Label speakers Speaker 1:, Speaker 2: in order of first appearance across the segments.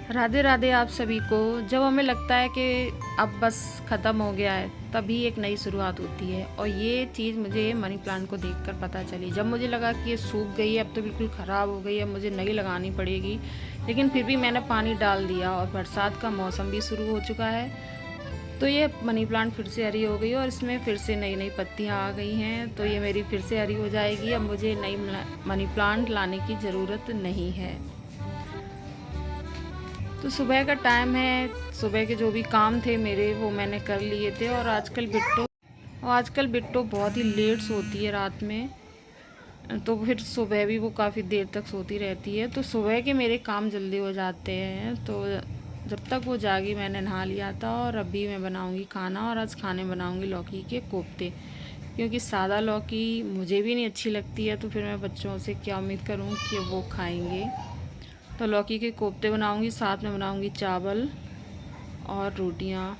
Speaker 1: राधे राधे आप सभी को। जब हमें लगता है कि अब बस ख़त्म हो गया है, तभी एक नई शुरुआत होती है। और ये चीज़ मुझे मनी प्लांट को देखकर पता चली। जब मुझे लगा कि ये सूख गई है, अब तो बिल्कुल ख़राब हो गई है, मुझे नई लगानी पड़ेगी, लेकिन फिर भी मैंने पानी डाल दिया और बरसात का मौसम भी शुरू हो चुका है, तो ये मनी प्लांट फिर से हरी हो गई और इसमें फिर से नई नई पत्तियाँ आ गई हैं। तो ये मेरी फिर से हरी हो जाएगी। अब मुझे नई मनी प्लांट लाने की ज़रूरत नहीं है। तो सुबह का टाइम है, सुबह के जो भी काम थे मेरे वो मैंने कर लिए थे। और आजकल बिट्टो बहुत ही लेट सोती है रात में, तो फिर सुबह भी वो काफ़ी देर तक सोती रहती है। तो सुबह के मेरे काम जल्दी हो जाते हैं। तो जब तक वो जागी मैंने नहा लिया था और अभी मैं बनाऊंगी खाना। और आज खाने बनाऊंगी लौकी के कोफ्ते, क्योंकि सादा लौकी मुझे भी नहीं अच्छी लगती है, तो फिर मैं बच्चों से क्या उम्मीद करूँ कि वो खाएंगे। तो लौकी के कोफ्ते बनाऊंगी, साथ में बनाऊंगी चावल और रोटियां।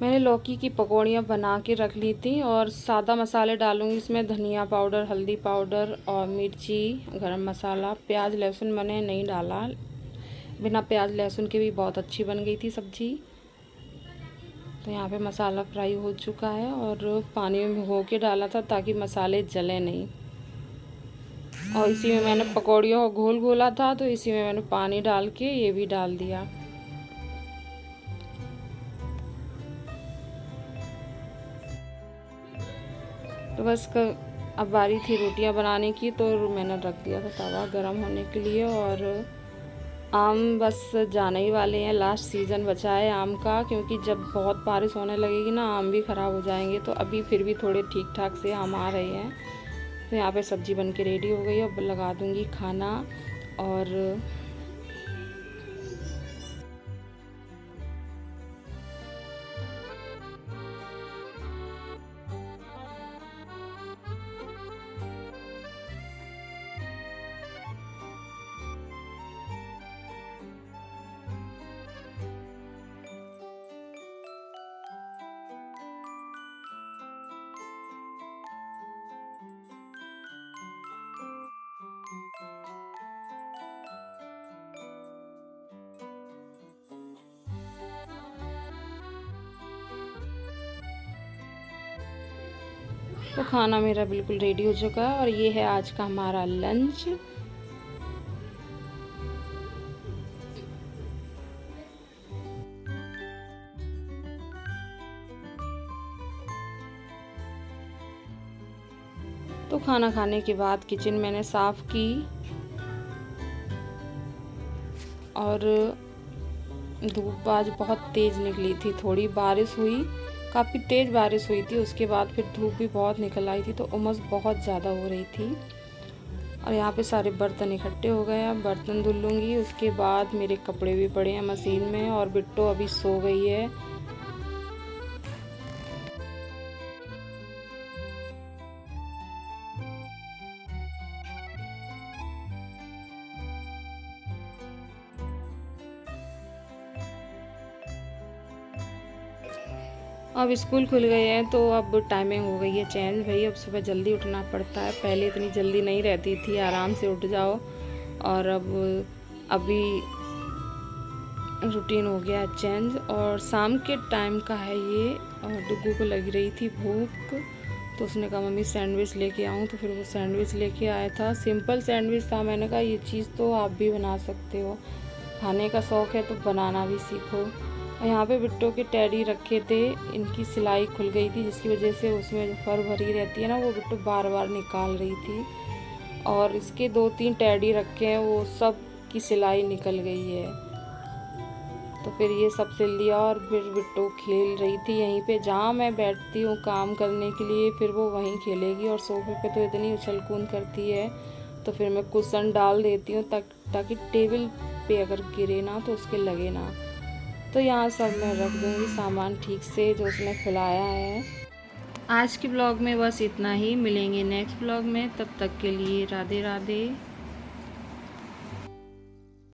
Speaker 1: मैंने लौकी की पकौड़ियाँ बना के रख ली थी और सादा मसाले डालूंगी इसमें, धनिया पाउडर, हल्दी पाउडर और मिर्ची, गरम मसाला। प्याज लहसुन मैंने नहीं डाला, बिना प्याज लहसुन के भी बहुत अच्छी बन गई थी सब्ज़ी। तो यहाँ पे मसाला फ्राई हो चुका है और पानी में भिगो के डाला था ताकि मसाले जले नहीं। और इसी में मैंने पकौड़ियों का घोल घोला था, तो इसी में मैंने पानी डाल के ये भी डाल दिया। तो बस अब बारी थी रोटियां बनाने की, तो मैंने रख दिया था तवा गरम होने के लिए। और आम बस जाने ही वाले हैं, लास्ट सीज़न बचा है आम का, क्योंकि जब बहुत बारिश होने लगेगी ना आम भी ख़राब हो जाएंगे। तो अभी फिर भी थोड़े ठीक ठाक से आम आ रहे हैं। तो यहाँ पे सब्ज़ी बन के रेडी हो गई है, अब लगा दूँगी खाना। और तो खाना मेरा बिल्कुल रेडी हो चुका है और ये है आज का हमारा लंच। तो खाना खाने के बाद किचन मैंने साफ़ की और धूप आज बहुत तेज़ निकली थी, थोड़ी बारिश हुई, काफ़ी तेज़ बारिश हुई थी। उसके बाद फिर धूप भी बहुत निकल आई थी, तो उमस बहुत ज़्यादा हो रही थी। और यहाँ पे सारे बर्तन इकट्ठे हो गए हैं, बर्तन धुल लूँगी। उसके बाद मेरे कपड़े भी पड़े हैं मशीन में और बिट्टो अभी सो गई है। अब स्कूल खुल गए हैं, तो अब टाइमिंग हो गई है चेंज। भाई अब सुबह जल्दी उठना पड़ता है, पहले इतनी जल्दी नहीं रहती थी, आराम से उठ जाओ। और अब अभी रूटीन हो गया है चेंज। और शाम के टाइम का है ये। और डुग्गू को लग रही थी भूख, तो उसने कहा मम्मी सैंडविच लेके आऊँ, तो फिर वो सैंडविच लेके आया था। सिंपल सैंडविच था। मैंने कहा ये चीज़ तो आप भी बना सकते हो, खाने का शौक़ है तो बनाना भी सीखो। और यहाँ पे बिट्टो के टैडी रखे थे, इनकी सिलाई खुल गई थी, जिसकी वजह से उसमें जो फर भरी रहती है ना, वो बिट्टो बार बार निकाल रही थी। और इसके 2-3 टैडी रखे हैं, वो सब की सिलाई निकल गई है। तो फिर ये सब सिल लिया और फिर बिट्टो खेल रही थी यहीं पे, जहाँ मैं बैठती हूँ काम करने के लिए, फिर वो वहीं खेलेगी। और सोफे पे तो इतनी उछल कूद करती है, तो फिर मैं कुशन डाल देती हूँ ताकि टेबल पे अगर गिरे ना तो उसके लगे ना। तो यहाँ सब मैं रख दूँगी सामान ठीक से जो उसने खिलाया है। आज के ब्लॉग में बस इतना ही, मिलेंगे नेक्स्ट ब्लॉग में, तब तक के लिए राधे राधे।